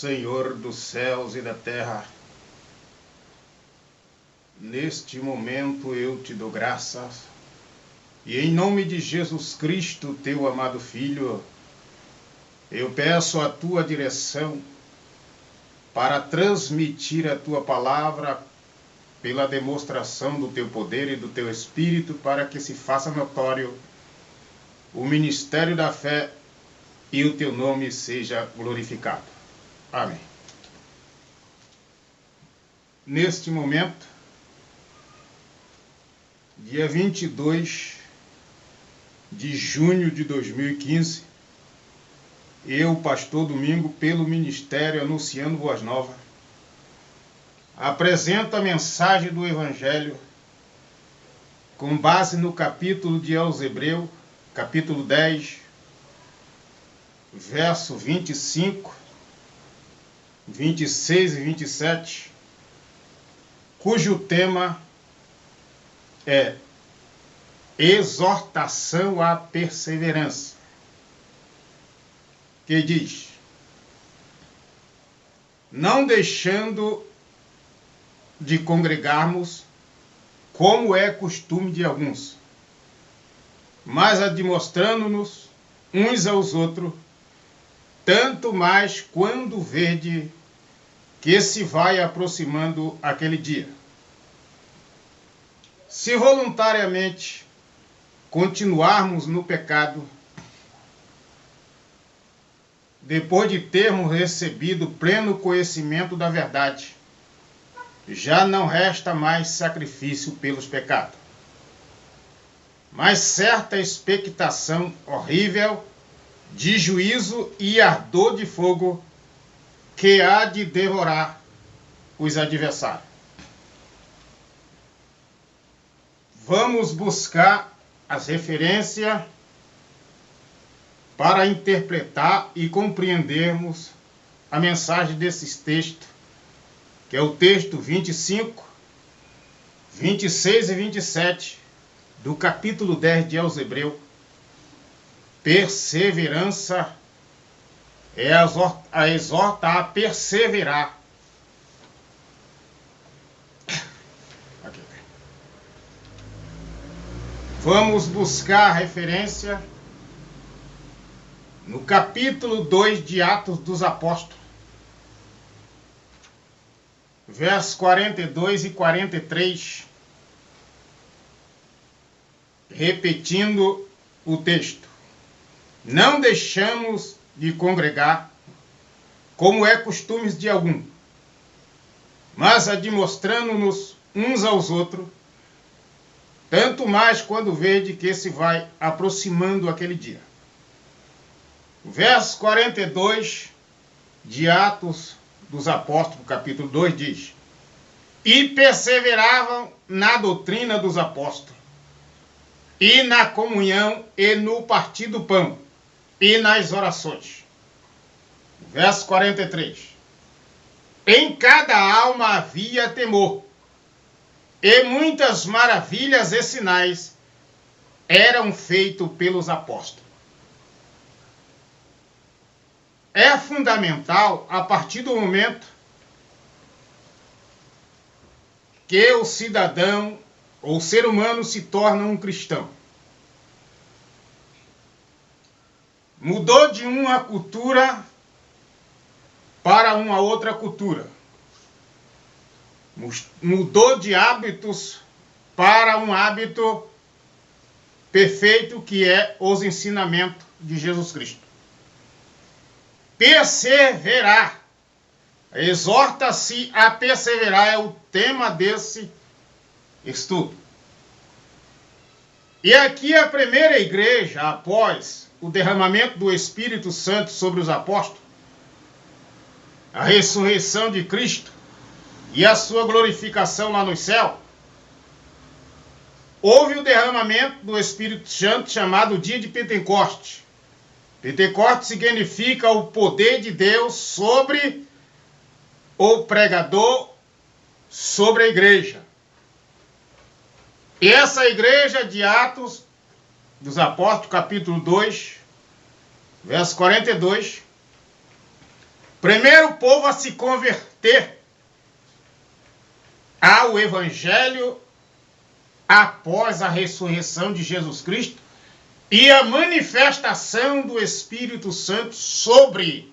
Senhor dos céus e da terra, neste momento eu te dou graças e em nome de Jesus Cristo, teu amado Filho, eu peço a tua direção para transmitir a tua palavra pela demonstração do teu poder e do teu Espírito, para que se faça notório o ministério da fé e o teu nome seja glorificado. Amém. Neste momento, dia 22 de junho de 2015, eu, pastor Domingo, pelo ministério Anunciando Boas Novas, apresento a mensagem do Evangelho com base no capítulo de aos Hebreus, capítulo 10, verso 25, 26 e 27, cujo tema é exortação à perseverança, que diz: não deixando de congregarmos, como é costume de alguns, mas admostrando-nos uns aos outros, tanto mais quando vede que se vai aproximando aquele dia. Se voluntariamente continuarmos no pecado, depois de termos recebido pleno conhecimento da verdade, já não resta mais sacrifício pelos pecados, mas certa expectação horrível de juízo e ardor de fogo que há de devorar os adversários. Vamos buscar as referências para interpretar e compreendermos a mensagem desses textos, que é o texto 25, 26 e 27 do capítulo 10 de aos Hebreus. Perseverança é a exorta a perseverar. Vamos buscar a referência no capítulo 2 de Atos dos Apóstolos, versos 42 e 43, repetindo o texto: não deixamos de congregar, como é costume de algum, mas admostrando-nos uns aos outros, tanto mais quando vede que se vai aproximando aquele dia. Verso 42 de Atos dos Apóstolos, capítulo 2, diz: e perseveravam na doutrina dos apóstolos, e na comunhão, e no partir do pão, e nas orações. Verso 43. Em cada alma havia temor, e muitas maravilhas e sinais eram feitos pelos apóstolos. É fundamental, a partir do momento que o cidadão ou ser humano se torna um cristão, mudou de uma cultura para uma outra cultura, mudou de hábitos para um hábito perfeito, que é os ensinamentos de Jesus Cristo. Perseverar, exorta-se a perseverar, é o tema desse estudo. E aqui a primeira igreja, após o derramamento do Espírito Santo sobre os apóstolos, a ressurreição de Cristo e a sua glorificação lá no céu, houve o derramamento do Espírito Santo, chamado dia de Pentecostes. Pentecostes significa o poder de Deus sobre o pregador, sobre a igreja. E essa igreja de Atos dos Apóstolos, capítulo 2, verso 42, primeiro povo a se converter ao Evangelho após a ressurreição de Jesus Cristo e a manifestação do Espírito Santo sobre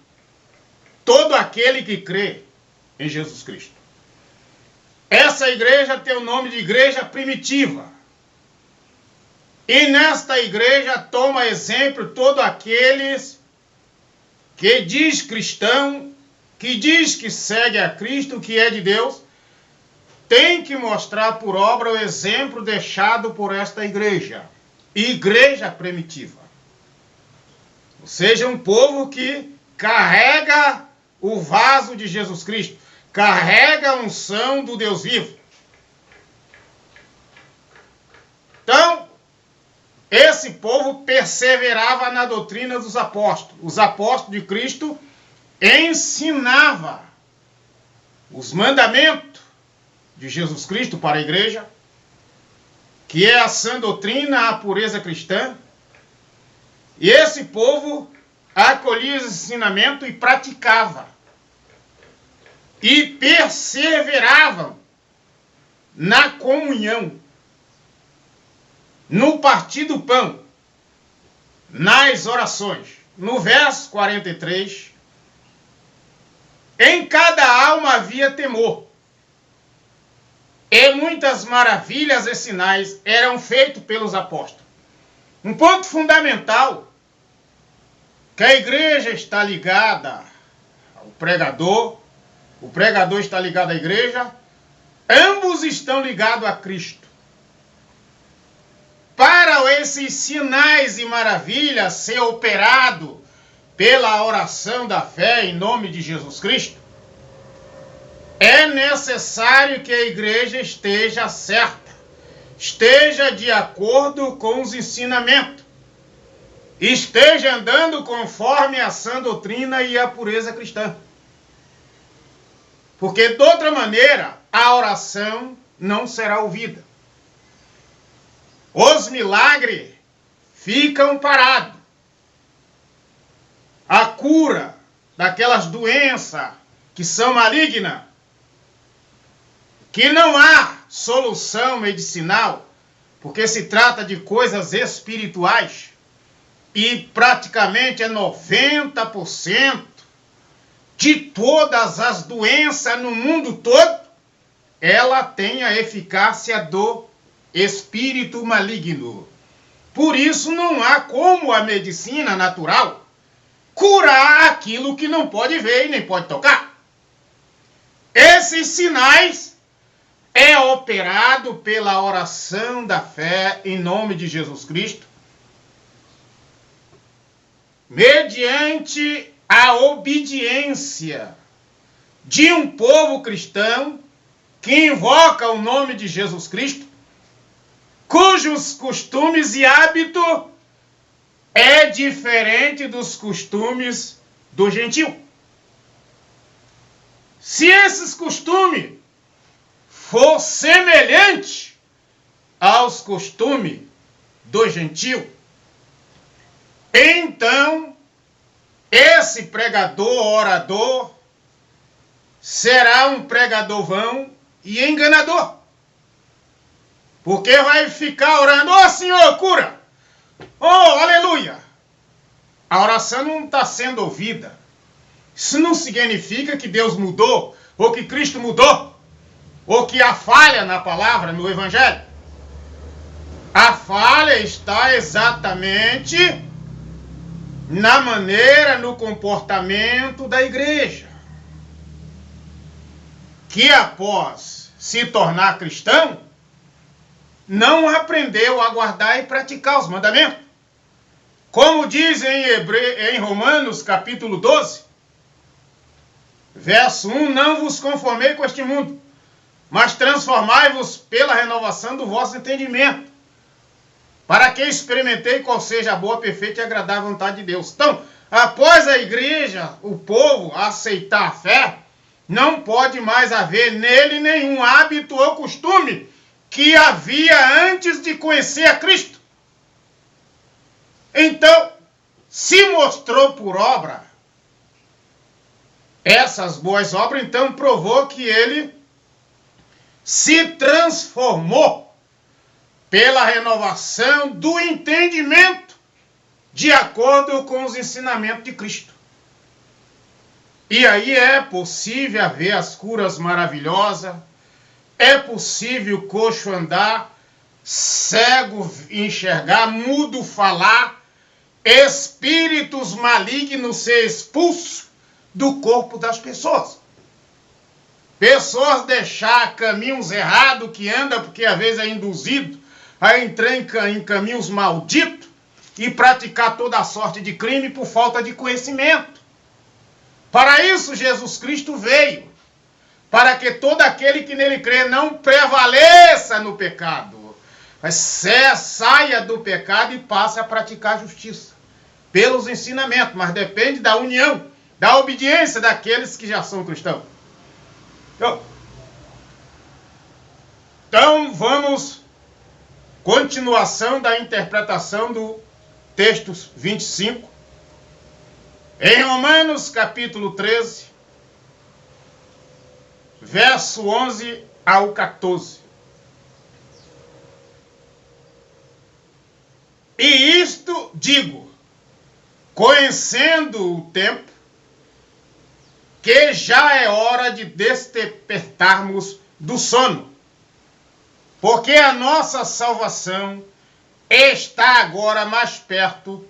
todo aquele que crê em Jesus Cristo. Essa igreja tem o nome de igreja primitiva. E nesta igreja toma exemplo todo aqueles que diz cristão, que diz que segue a Cristo, que é de Deus, tem que mostrar por obra o exemplo deixado por esta igreja primitiva. Ou seja, um povo que carrega o vaso de Jesus Cristo, carrega a unção do Deus vivo. Então, esse povo perseverava na doutrina dos apóstolos. Os apóstolos de Cristo ensinavam os mandamentos de Jesus Cristo para a igreja, que é a sã doutrina, a pureza cristã. E esse povo acolhia esse ensinamento e praticava. E perseveravam na comunhão, no partir do pão, nas orações. No verso 43, em cada alma havia temor, e muitas maravilhas e sinais eram feitos pelos apóstolos. Um ponto fundamental, que a igreja está ligada ao pregador, o pregador está ligado à igreja, ambos estão ligados a Cristo. Para esses sinais e maravilhas ser operado pela oração da fé em nome de Jesus Cristo, é necessário que a igreja esteja certa, esteja de acordo com os ensinamentos, esteja andando conforme a sã doutrina e a pureza cristã. Porque, de outra maneira, a oração não será ouvida. Os milagres ficam parados. A cura daquelas doenças que são malignas, que não há solução medicinal, porque se trata de coisas espirituais, e praticamente é 90% de todas as doenças no mundo todo, ela tem a eficácia do espírito maligno. Por isso não há como a medicina natural curar aquilo que não pode ver e nem pode tocar. Esses sinais é operado pela oração da fé em nome de Jesus Cristo, mediante a obediência de um povo cristão que invoca o nome de Jesus Cristo, cujos costumes e hábito é diferente dos costumes do gentio. Se esses costumes for semelhante aos costumes do gentio, então esse pregador, orador, será um pregador vão e enganador. Porque vai ficar orando, ó Senhor, cura! Oh, aleluia! A oração não está sendo ouvida. Isso não significa que Deus mudou, ou que Cristo mudou, ou que há falha na palavra, no Evangelho. A falha está exatamente na maneira, no comportamento da igreja, que após se tornar cristão, não aprendeu a guardar e praticar os mandamentos. Como diz em Romanos capítulo 12, verso 1, não vos conformei com este mundo, mas transformai-vos pela renovação do vosso entendimento, para que experimentei qual seja a boa, perfeita e agradável vontade de Deus. Então, após a igreja, o povo aceitar a fé, não pode mais haver nele nenhum hábito ou costume que havia antes de conhecer a Cristo. Então, se mostrou por obra essas boas obras, então provou que ele se transformou pela renovação do entendimento de acordo com os ensinamentos de Cristo. E aí é possível haver as curas maravilhosas, é possível coxo andar, cego enxergar, mudo falar, espíritos malignos ser expulsos do corpo das pessoas. Pessoas deixar caminhos errados que andam, porque às vezes é induzido a entrar em caminhos malditos e praticar toda a sorte de crime por falta de conhecimento. Para isso Jesus Cristo veio, para que todo aquele que nele crê não prevaleça no pecado, mas saia do pecado e passe a praticar a justiça, pelos ensinamentos, mas depende da união, da obediência daqueles que já são cristãos. Então vamos, continuação da interpretação do texto 25, em Romanos capítulo 13, verso 11 ao 14. E isto digo, conhecendo o tempo, que já é hora de despertarmos do sono, porque a nossa salvação está agora mais perto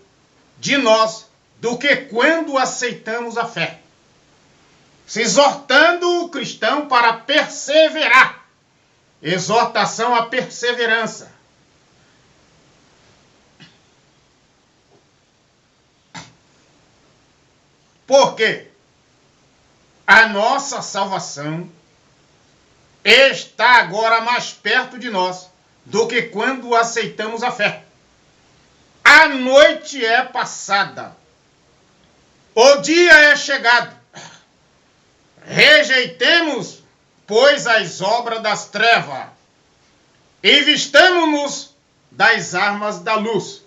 de nós do que quando aceitamos a fé, se exortando o cristão para perseverar. Exortação à perseverança. Por quê? A nossa salvação está agora mais perto de nós do que quando aceitamos a fé. A noite é passada, o dia é chegado. Rejeitemos, pois, as obras das trevas e vistamo-nos das armas da luz.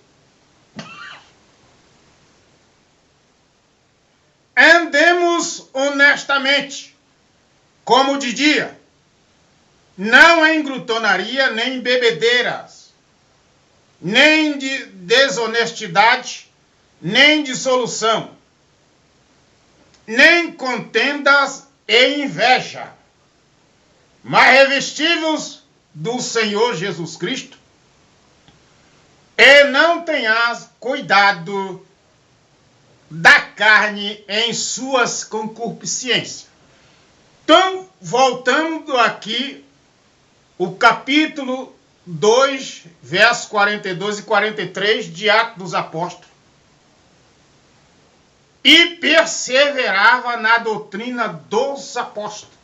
Andemos honestamente, como de dia, não em glutonaria, nem em bebedeiras, nem de desonestidade, nem dissolução, nem contendas e inveja, mas revesti-vos do Senhor Jesus Cristo, e não tenhas cuidado da carne em suas concupiscências. Então, voltando aqui, o capítulo 2, versos 42 e 43 de Atos dos Apóstolos. E perseverava na doutrina dos apóstolos.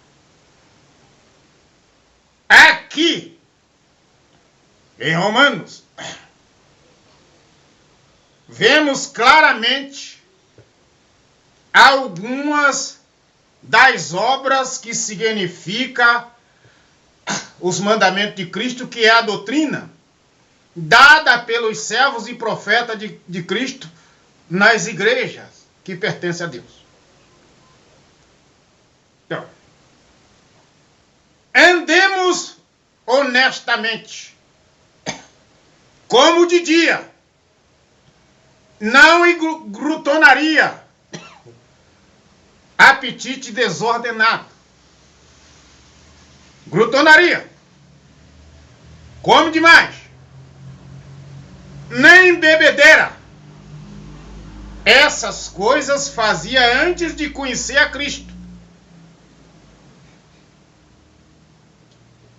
Aqui, em Romanos, vemos claramente algumas das obras que significa os mandamentos de Cristo, que é a doutrina dada pelos servos e profetas de Cristo nas igrejas que pertencem a Deus. Então, andemos honestamente, como de dia, não em glutonaria, apetite desordenado. Glutonaria, come demais, nem bebedeira. Essas coisas fazia antes de conhecer a Cristo.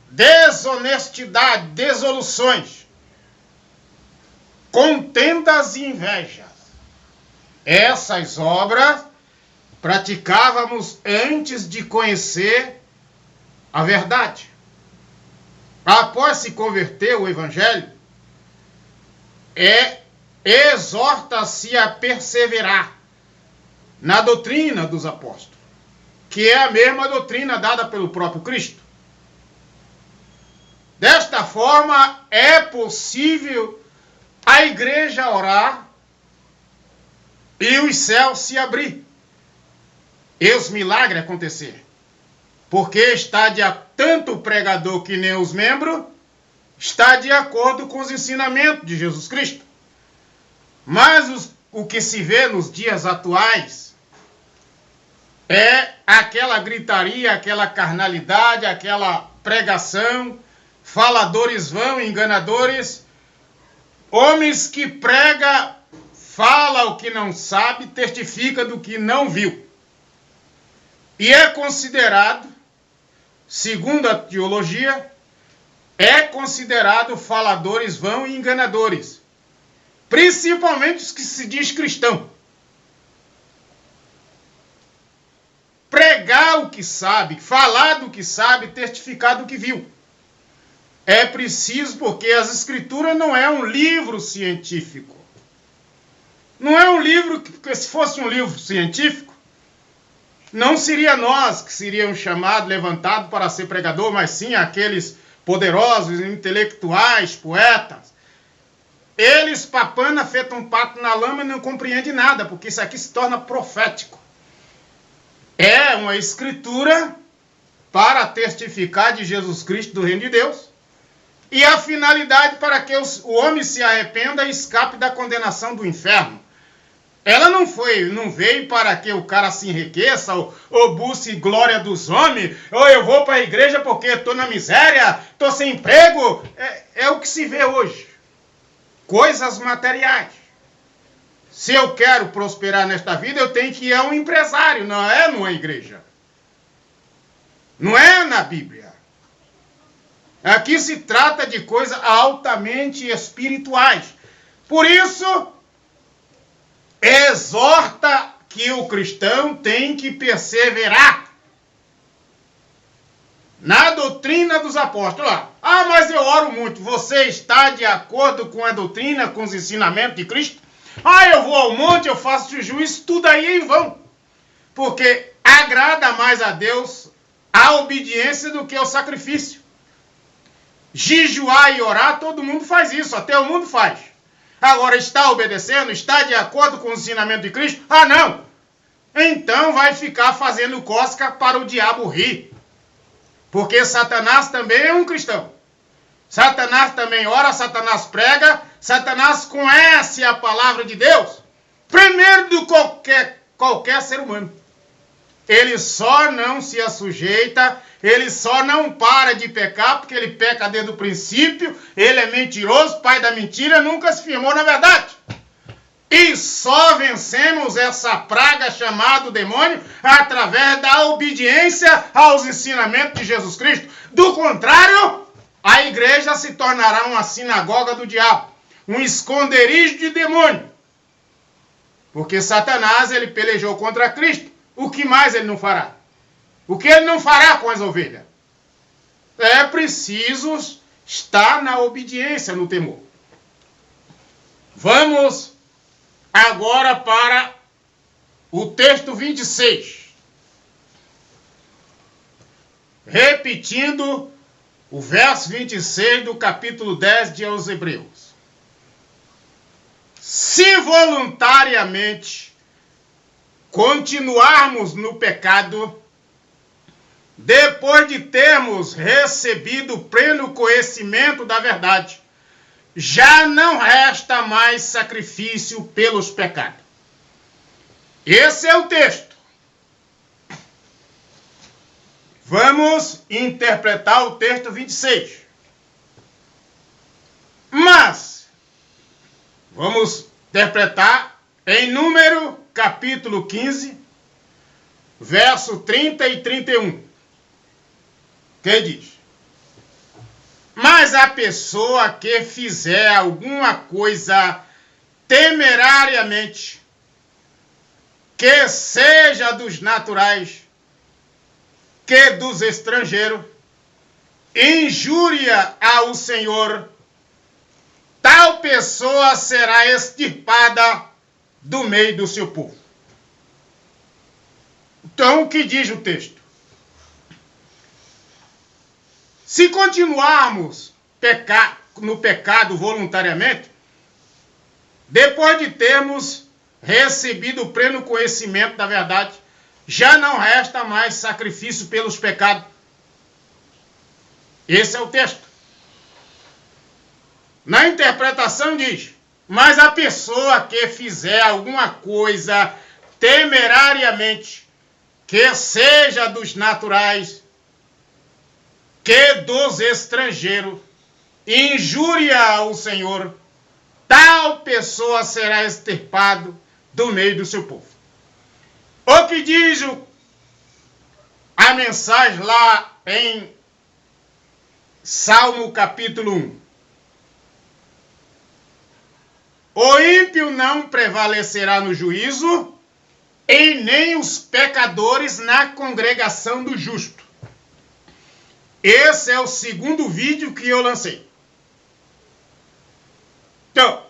Desonestidade, dissoluções, contendas e invejas. Essas obras praticávamos antes de conhecer a verdade. Após se converter o Evangelho, exorta-se a perseverar na doutrina dos apóstolos, que é a mesma doutrina dada pelo próprio Cristo. Desta forma, é possível a igreja orar e os céus se abrir. e os milagres acontecerem. Porque está tanto o pregador que nem os membros, está de acordo com os ensinamentos de Jesus Cristo. Mas o que se vê nos dias atuais é aquela gritaria, aquela carnalidade, aquela pregação, faladores vão, enganadores, homens que prega, fala o que não sabe, testifica do que não viu. E é considerado, segundo a teologia, é considerado faladores vão e enganadores. Principalmente os que se diz cristão. Pregar o que sabe, falar do que sabe, testificar do que viu. É preciso, porque as Escrituras não é um livro científico. Não é um livro que, porque se fosse um livro científico, não seria nós que seríamos chamados, levantados para ser pregador, mas sim aqueles poderosos, intelectuais, poetas. Eles, papana, feito um pato na lama, não compreendem nada, porque isso aqui se torna profético. É uma escritura para testificar de Jesus Cristo, do reino de Deus, e a finalidade para que o homem se arrependa e escape da condenação do inferno. Ela não veio para que o cara se enriqueça, ou busque glória dos homens, ou eu vou para a igreja porque estou na miséria, estou sem emprego. É o que se vê hoje. Coisas materiais. Se eu quero prosperar nesta vida, eu tenho que ir a um empresário, não é numa igreja. Não é na Bíblia. Aqui se trata de coisas altamente espirituais. Por isso, exorta que o cristão tem que perseverar na doutrina dos apóstolos. Ah, mas eu oro muito. Você está de acordo com a doutrina, com os ensinamentos de Cristo? Ah, eu vou ao monte, eu faço jejum, isso tudo aí é em vão. Porque agrada mais a Deus a obediência do que o sacrifício. Jejuar e orar, todo mundo faz isso, até o mundo faz. Agora, está obedecendo? Está de acordo com o ensinamento de Cristo? Ah, não! Então vai ficar fazendo cosca para o diabo rir. Porque Satanás também é um cristão. Satanás também ora, Satanás prega, Satanás conhece a palavra de Deus. Primeiro do qualquer ser humano. Ele só não se assujeita, ele só não para de pecar, porque ele peca desde o princípio, ele é mentiroso, pai da mentira, nunca se firmou na verdade. E só vencemos essa praga chamada demônio através da obediência aos ensinamentos de Jesus Cristo. Do contrário, a igreja se tornará uma sinagoga do diabo, um esconderijo de demônio. Porque Satanás, ele pelejou contra Cristo. O que mais ele não fará? O que ele não fará com as ovelhas? É preciso estar na obediência, no temor. Vamos agora para o texto 26. Repetindo o verso 26 do capítulo 10 de aos Hebreus. Se voluntariamente continuarmos no pecado, depois de termos recebido o pleno conhecimento da verdade, já não resta mais sacrifício pelos pecados. Esse é o texto. Vamos interpretar o texto 26. Mas, vamos interpretar em Número capítulo 15, verso 30 e 31. Que diz: mas a pessoa que fizer alguma coisa temerariamente, que seja dos naturais, que dos estrangeiros, injúria ao Senhor, tal pessoa será extirpada do meio do seu povo. Então, o que diz o texto? Se continuarmos no pecado voluntariamente, depois de termos recebido o pleno conhecimento da verdade, já não resta mais sacrifício pelos pecados. Esse é o texto. Na interpretação diz: mas a pessoa que fizer alguma coisa temerariamente, que seja dos naturais, que dos estrangeiros, injúria o Senhor, tal pessoa será extirpado do meio do seu povo. O que diz a mensagem lá em Salmo capítulo 1? O ímpio não prevalecerá no juízo, e nem os pecadores na congregação do justo. Esse é o segundo vídeo que eu lancei. Então,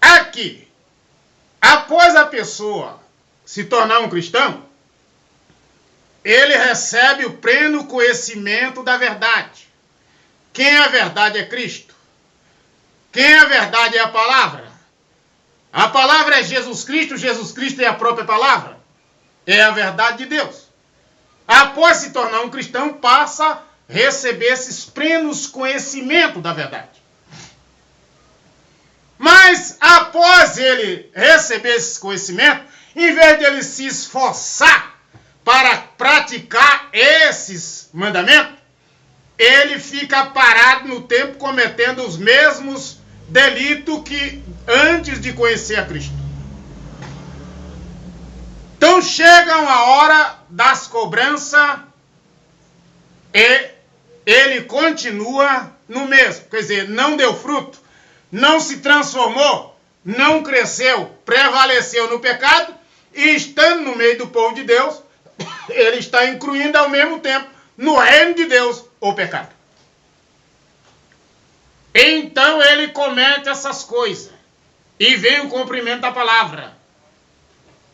aqui, após a pessoa se tornar um cristão, ele recebe o pleno conhecimento da verdade. Quem a verdade é Cristo. Quem a verdade é a palavra. A palavra é Jesus Cristo é a própria palavra. É a verdade de Deus. Após se tornar um cristão, passa a receber esses plenos conhecimentos da verdade. Mas após ele receber esses conhecimentos, em vez de ele se esforçar para praticar esses mandamentos, ele fica parado no tempo cometendo os mesmos delitos que antes de conhecer a Cristo. Então chega a hora das cobranças e ele continua no mesmo. Quer dizer, não deu fruto, não se transformou, não cresceu, prevaleceu no pecado, e estando no meio do povo de Deus, ele está incluindo ao mesmo tempo no reino de Deus o pecado. Então ele comete essas coisas e vem o cumprimento da palavra.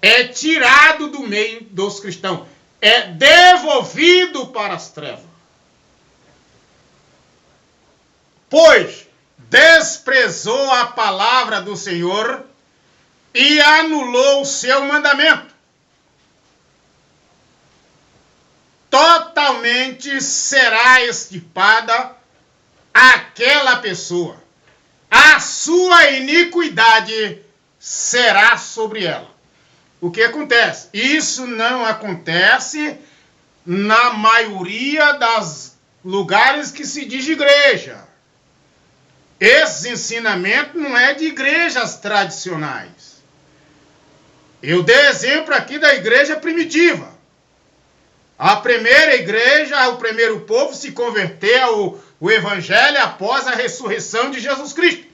É tirado do meio dos cristãos. É devolvido para as trevas. Pois desprezou a palavra do Senhor e anulou o seu mandamento. Totalmente será extirpada aquela pessoa. A sua iniquidade será sobre ela. O que acontece? Isso não acontece na maioria dos lugares que se diz igreja. Esse ensinamento não é de igrejas tradicionais. Eu dei exemplo aqui da igreja primitiva. A primeira igreja, o primeiro povo se converteu ao evangelho após a ressurreição de Jesus Cristo.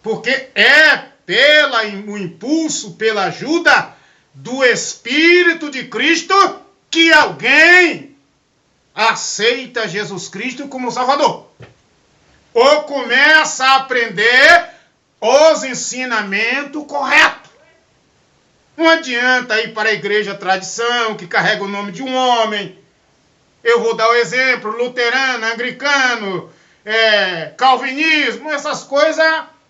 Porque é pelo impulso, pela ajuda do Espírito de Cristo que alguém aceita Jesus Cristo como Salvador. Ou começa a aprender os ensinamentos corretos. Não adianta ir para a igreja tradição, que carrega o nome de um homem. Eu vou dar o exemplo, luterano, anglicano, calvinismo, essas coisas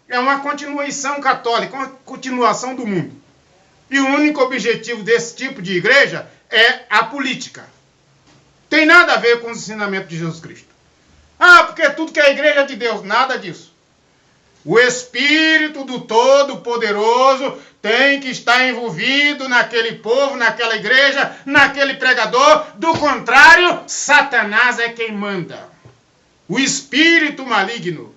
é uma continuação católica, uma continuação do mundo. E o único objetivo desse tipo de igreja é a política. Tem nada a ver com os ensinamentos de Jesus Cristo. Ah, porque tudo que é igreja de Deus, nada disso. O Espírito do Todo-Poderoso tem que estar envolvido naquele povo, naquela igreja, naquele pregador. Do contrário, Satanás é quem manda. O espírito maligno,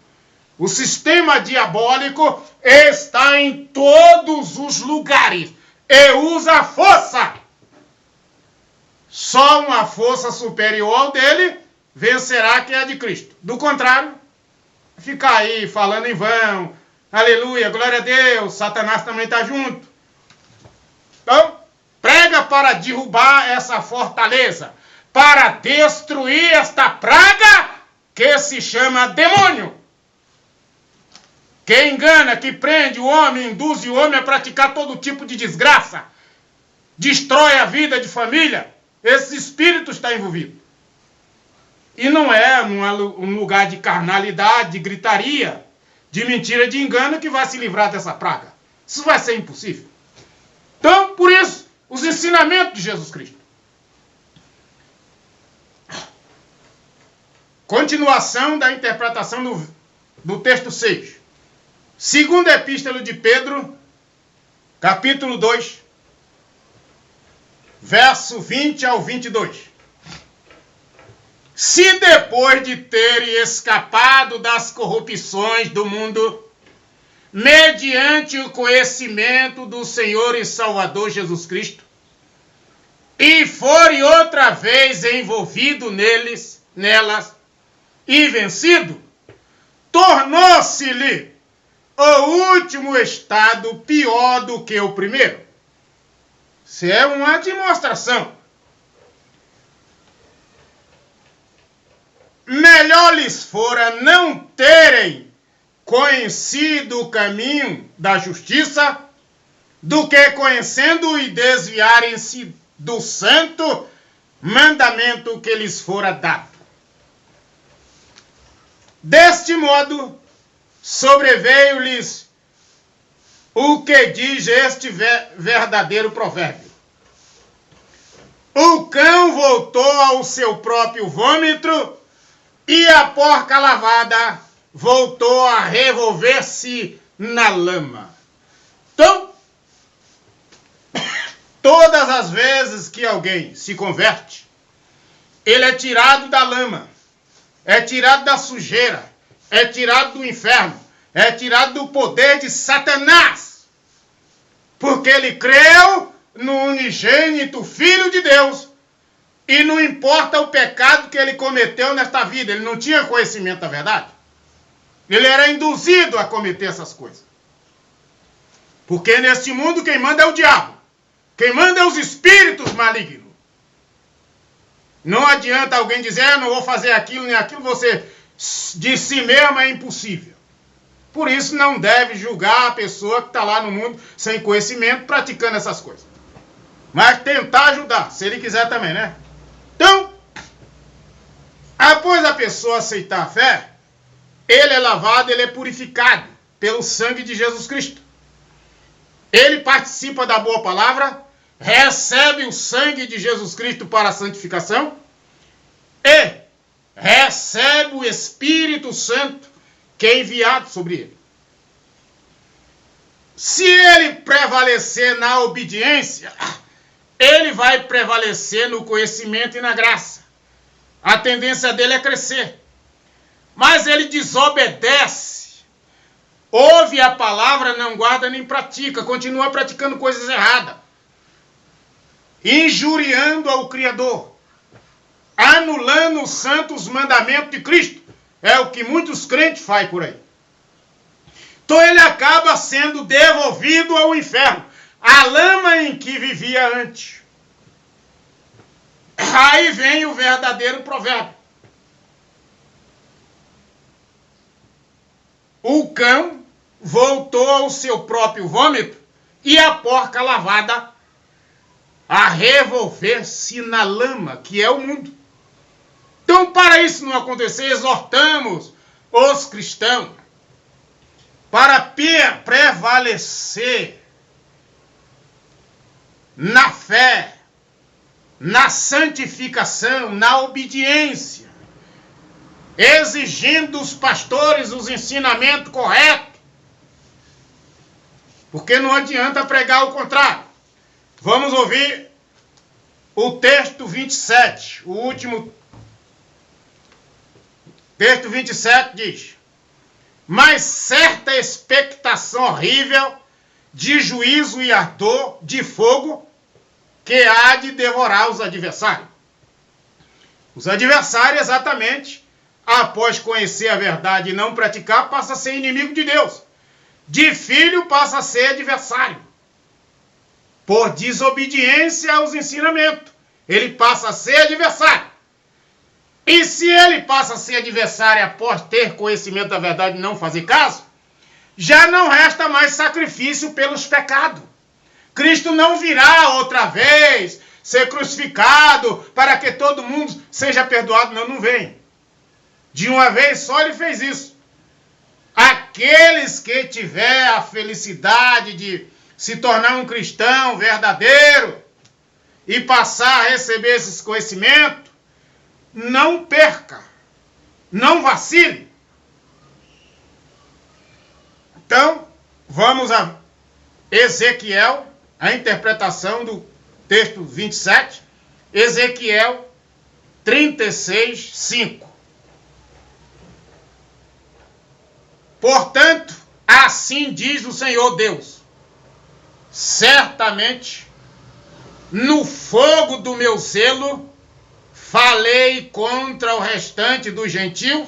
o sistema diabólico está em todos os lugares e usa força. Só uma força superior ao dele vencerá quem é de Cristo. Do contrário, ficar aí falando em vão, aleluia, glória a Deus, Satanás também está junto. Então, prega para derrubar essa fortaleza, para destruir esta praga que se chama demônio. Que engana, que prende o homem, induz o homem a praticar todo tipo de desgraça, destrói a vida de família. Esse espírito está envolvido. E não é um lugar de carnalidade, de gritaria, de mentira, de engano que vai se livrar dessa praga. Isso vai ser impossível. Então, por isso, os ensinamentos de Jesus Cristo. Continuação da interpretação do texto 6. Segunda Epístola de Pedro, capítulo 2, verso 20 ao 22. Se depois de terem escapado das corrupções do mundo, mediante o conhecimento do Senhor e Salvador Jesus Cristo, e forem outra vez envolvido nelas, e vencido, tornou-se-lhe o último estado pior do que o primeiro. Isso é uma demonstração. Melhor lhes fora não terem conhecido o caminho da justiça, do que conhecendo e desviarem-se do santo mandamento que lhes fora dado. Deste modo, sobreveio-lhes o que diz este verdadeiro provérbio: o cão voltou ao seu próprio vômito, e a porca lavada voltou a revolver-se na lama. Então, todas as vezes que alguém se converte, ele é tirado da lama, é tirado da sujeira, é tirado do inferno, é tirado do poder de Satanás, porque ele creu no unigênito Filho de Deus, e não importa o pecado que ele cometeu nesta vida, ele não tinha conhecimento da verdade. Ele era induzido a cometer essas coisas. Porque neste mundo quem manda é o diabo. Quem manda é os espíritos malignos. Não adianta alguém dizer, eu não vou fazer aquilo nem aquilo, você de si mesmo é impossível. Por isso não deve julgar a pessoa que está lá no mundo sem conhecimento, praticando essas coisas. Mas tentar ajudar, se ele quiser também, né? Então, após a pessoa aceitar a fé, ele é lavado, ele é purificado pelo sangue de Jesus Cristo. Ele participa da boa palavra, recebe o sangue de Jesus Cristo para a santificação e recebe o Espírito Santo que é enviado sobre ele. Se ele prevalecer na obediência, ele vai prevalecer no conhecimento e na graça. A tendência dele é crescer. Mas ele desobedece, ouve a palavra, não guarda nem pratica, continua praticando coisas erradas, injuriando ao Criador, anulando os santos mandamentos de Cristo. É o que muitos crentes fazem por aí. Então ele acaba sendo devolvido ao inferno, a lama em que vivia antes. Aí vem o verdadeiro provérbio. O cão voltou ao seu próprio vômito, e a porca lavada a revolver-se na lama, que é o mundo. Então, para isso não acontecer, exortamos os cristãos para prevalecer na fé, na santificação, na obediência, exigindo dos pastores os ensinamentos corretos, porque não adianta pregar o contrário. Vamos ouvir o texto 27, o último texto 27 diz: mas certa expectação horrível de juízo e ardor de fogo que há de devorar os adversários. Os adversários, exatamente, após conhecer a verdade e não praticar, passa a ser inimigo de Deus. De filho passa a ser adversário. Por desobediência aos ensinamentos, ele passa a ser adversário. E se ele passa a ser adversário após ter conhecimento da verdade e não fazer caso, já não resta mais sacrifício pelos pecados. Cristo não virá outra vez ser crucificado para que todo mundo seja perdoado. Não, não vem. De uma vez só ele fez isso. Aqueles que tiver a felicidade de se tornar um cristão verdadeiro e passar a receber esses conhecimentos, não perca não vacile. Então, vamos a Ezequiel, a interpretação do texto 27, Ezequiel 36, 5. Portanto, assim diz o Senhor Deus, certamente, no fogo do meu zelo, falei contra o restante dos gentios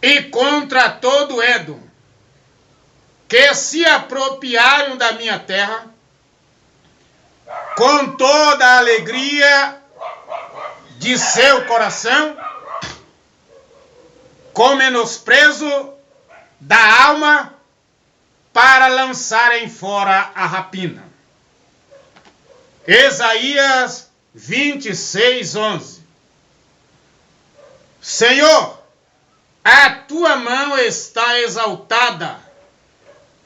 e contra todo Édom, que se apropriaram da minha terra, com toda a alegria de seu coração, com menosprezo da alma, para lançarem fora a rapina. Isaías 26, 11. Senhor, a tua mão está exaltada,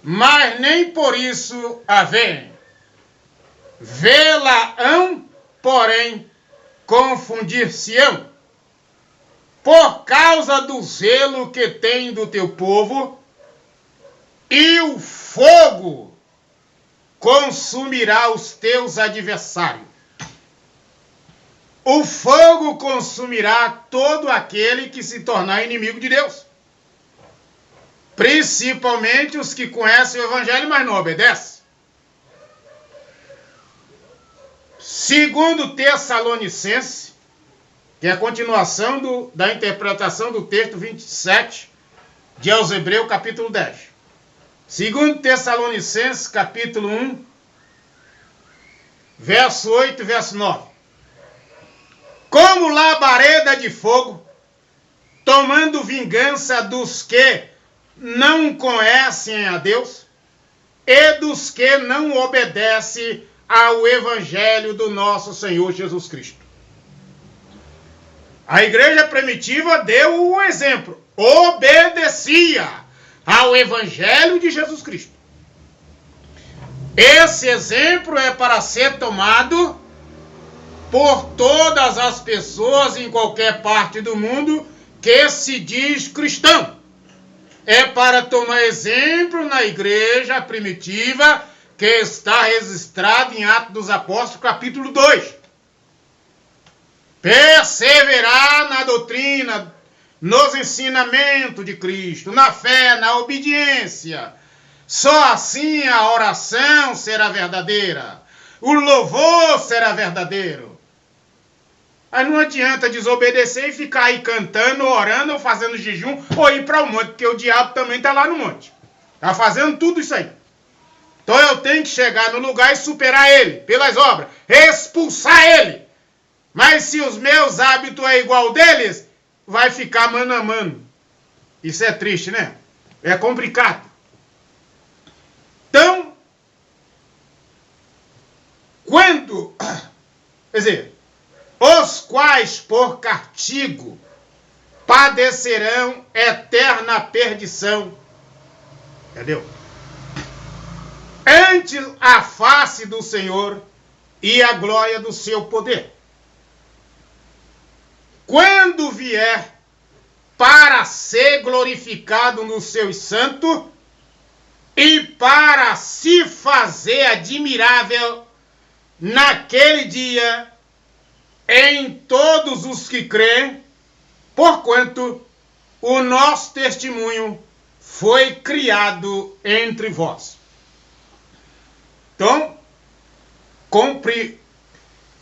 mas nem por isso a veem. Vê-la-ão, porém, confundir-se-ão, por causa do zelo que tem do teu povo, e o fogo consumirá os teus adversários. O fogo consumirá todo aquele que se tornar inimigo de Deus, principalmente os que conhecem o Evangelho, mas não obedecem. Segundo Tessalonicenses, que é a continuação da interpretação do texto 27 de Hebreus, capítulo 10. Segundo Tessalonicenses, capítulo 1, verso 8 e verso 9. Como labareda de fogo, tomando vingança dos que não conhecem a Deus e dos que não obedecem ao Evangelho do nosso Senhor Jesus Cristo. A igreja primitiva deu o exemplo, obedecia ao Evangelho de Jesus Cristo. Esse exemplo é para ser tomado por todas as pessoas em qualquer parte do mundo que se diz cristão. É para tomar exemplo na igreja primitiva que está registrado em Atos dos Apóstolos, capítulo 2. Perseverar na doutrina, nos ensinamentos de Cristo, na fé, na obediência. Só assim a oração será verdadeira, o louvor será verdadeiro. Aí não adianta desobedecer e ficar aí cantando, orando, ou fazendo jejum, ou ir para o monte, porque o diabo também está lá no monte. Está fazendo tudo isso aí. Então eu tenho que chegar no lugar e superar ele, pelas obras, expulsar ele. Mas se os meus hábitos é igual deles, vai ficar mano a mano. Isso é triste, né? É complicado. Então, quando, quer dizer, os quais por castigo padecerão eterna perdição. Entendeu? Ante a face do Senhor e a glória do seu poder. Quando vier para ser glorificado nos seus santos e para se fazer admirável naquele dia em todos os que creem, porquanto o nosso testemunho foi criado entre vós. Então,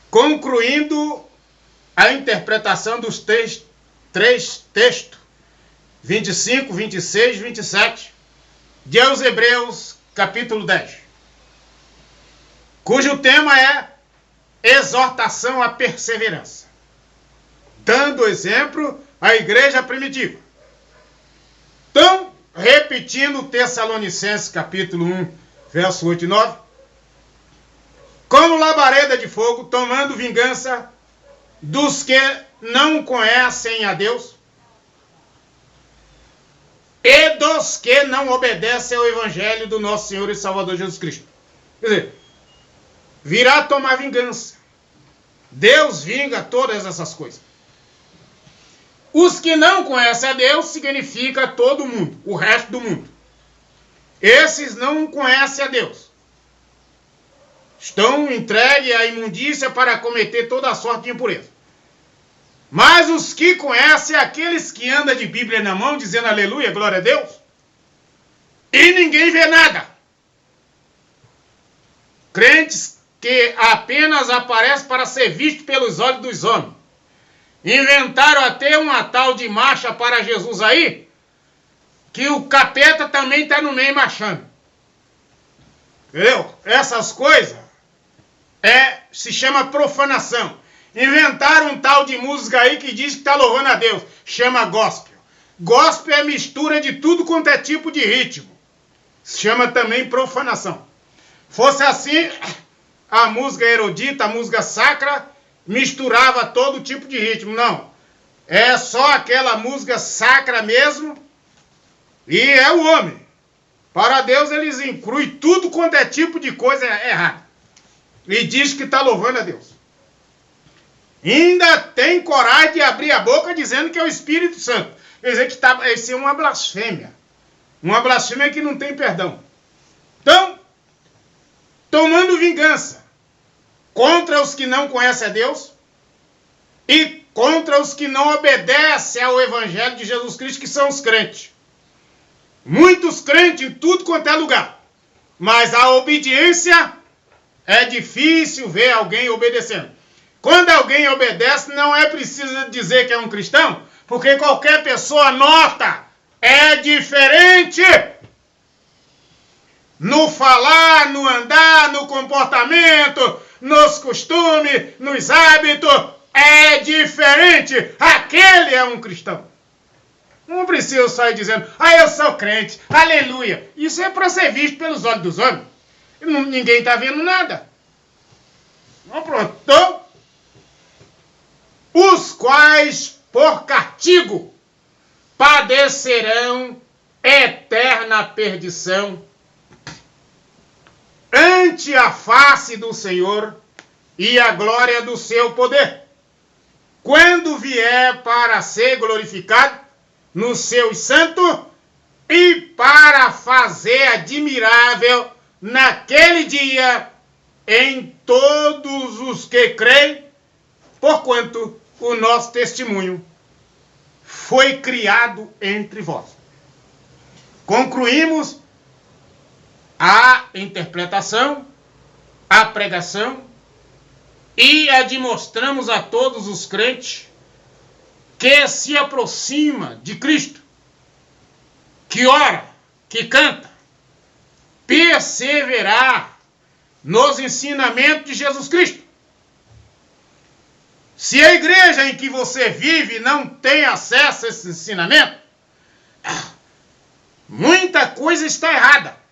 concluindo a interpretação dos três textos, 25, 26, 27, de Hebreus, capítulo 10, cujo tema é exortação à perseverança, dando exemplo à igreja primitiva. Então, repetindo Tessalonicenses, capítulo 1, verso 8 e 9, como labareda de fogo, tomando vingança dos que não conhecem a Deus e dos que não obedecem ao Evangelho do nosso Senhor e Salvador Jesus Cristo. Quer dizer, virá tomar vingança. Deus vinga todas essas coisas. Os que não conhecem a Deus significa todo mundo, o resto do mundo. Esses não conhecem a Deus. Estão entregues à imundícia para cometer toda a sorte de impureza. Mas os que conhecem, aqueles que andam de Bíblia na mão, dizendo aleluia, glória a Deus, e ninguém vê nada. Crentes que apenas aparecem para ser vistos pelos olhos dos homens. Inventaram até uma tal de marcha para Jesus aí, que o capeta também está no meio marchando. Entendeu? Essas coisas se chama profanação. Inventaram um tal de música aí que diz que está louvando a Deus. Chama gospel. Gospel é mistura de tudo quanto é tipo de ritmo. Se chama também profanação. Fosse assim, a música erudita, a música sacra, misturava todo tipo de ritmo. Não. É só aquela música sacra mesmo. E é o homem. Para Deus eles incluem tudo quanto é tipo de coisa errada. E diz que está louvando a Deus. Ainda tem coragem de abrir a boca dizendo que é o Espírito Santo. Quer dizer que isso é uma blasfêmia. Uma blasfêmia que não tem perdão. Então, tomando vingança contra os que não conhecem a Deus e contra os que não obedecem ao Evangelho de Jesus Cristo, que são os crentes. Muitos crentes em tudo quanto é lugar. Mas a obediência é difícil ver alguém obedecendo. Quando alguém obedece, não é preciso dizer que é um cristão, porque qualquer pessoa nota, é diferente. No falar, no andar, no comportamento, nos costumes, nos hábitos, é diferente. Aquele é um cristão. Não precisa sair dizendo, eu sou crente, aleluia. Isso é para ser visto pelos olhos dos homens. Ninguém está vendo nada. Pronto. Então, os quais, por castigo, padecerão eterna perdição ante a face do Senhor e a glória do seu poder, quando vier para ser glorificado nos seus santos e para fazer admirável naquele dia em todos os que creem, porquanto o nosso testemunho foi criado entre vós. Concluímos a interpretação, a pregação e demonstramos a todos os crentes que se aproxima de Cristo, que ora, que canta, perseverar nos ensinamentos de Jesus Cristo. Se a igreja em que você vive não tem acesso a esse ensinamento, muita coisa está errada.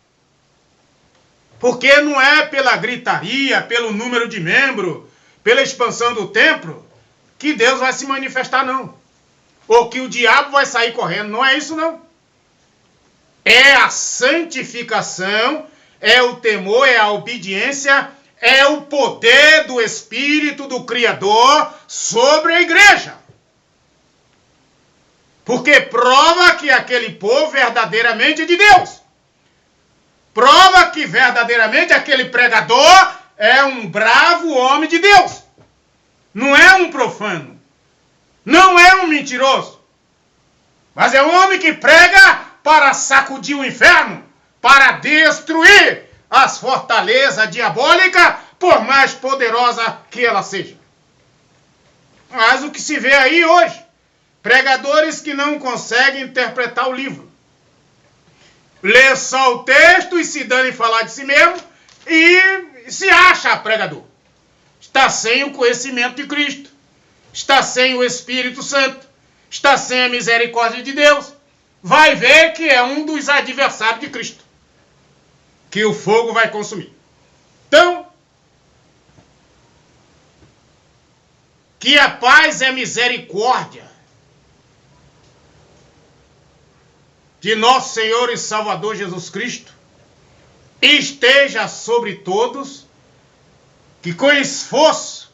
Porque não é pela gritaria, pelo número de membros, pela expansão do templo, que Deus vai se manifestar, não. Ou que o diabo vai sair correndo. Não é isso, não. É a santificação, é o temor, é a obediência, é o poder do Espírito do Criador sobre a igreja. Porque prova que aquele povo verdadeiramente é de Deus. Prova que verdadeiramente aquele pregador é um bravo homem de Deus. Não é um profano. Não é um mentiroso. Mas é um homem que prega para sacudir o inferno, para destruir as fortalezas diabólicas, por mais poderosa que ela seja. Mas o que se vê aí hoje, pregadores que não conseguem interpretar o livro. Lê só o texto e se dane falar de si mesmo e se acha pregador. Está sem o conhecimento de Cristo. Está sem o Espírito Santo. Está sem a misericórdia de Deus. Vai ver que é um dos adversários de Cristo, que o fogo vai consumir. Então, que a paz e a misericórdia de nosso Senhor e Salvador Jesus Cristo esteja sobre todos, que com esforço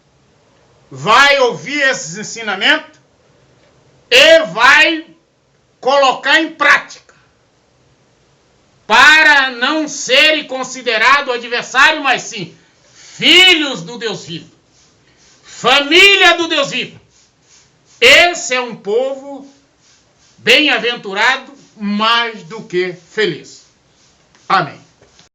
vai ouvir esses ensinamentos e vai colocar em prática para não serem considerados adversário, mas sim filhos do Deus vivo, família do Deus vivo. Esse é um povo bem-aventurado, mais do que feliz. Amém.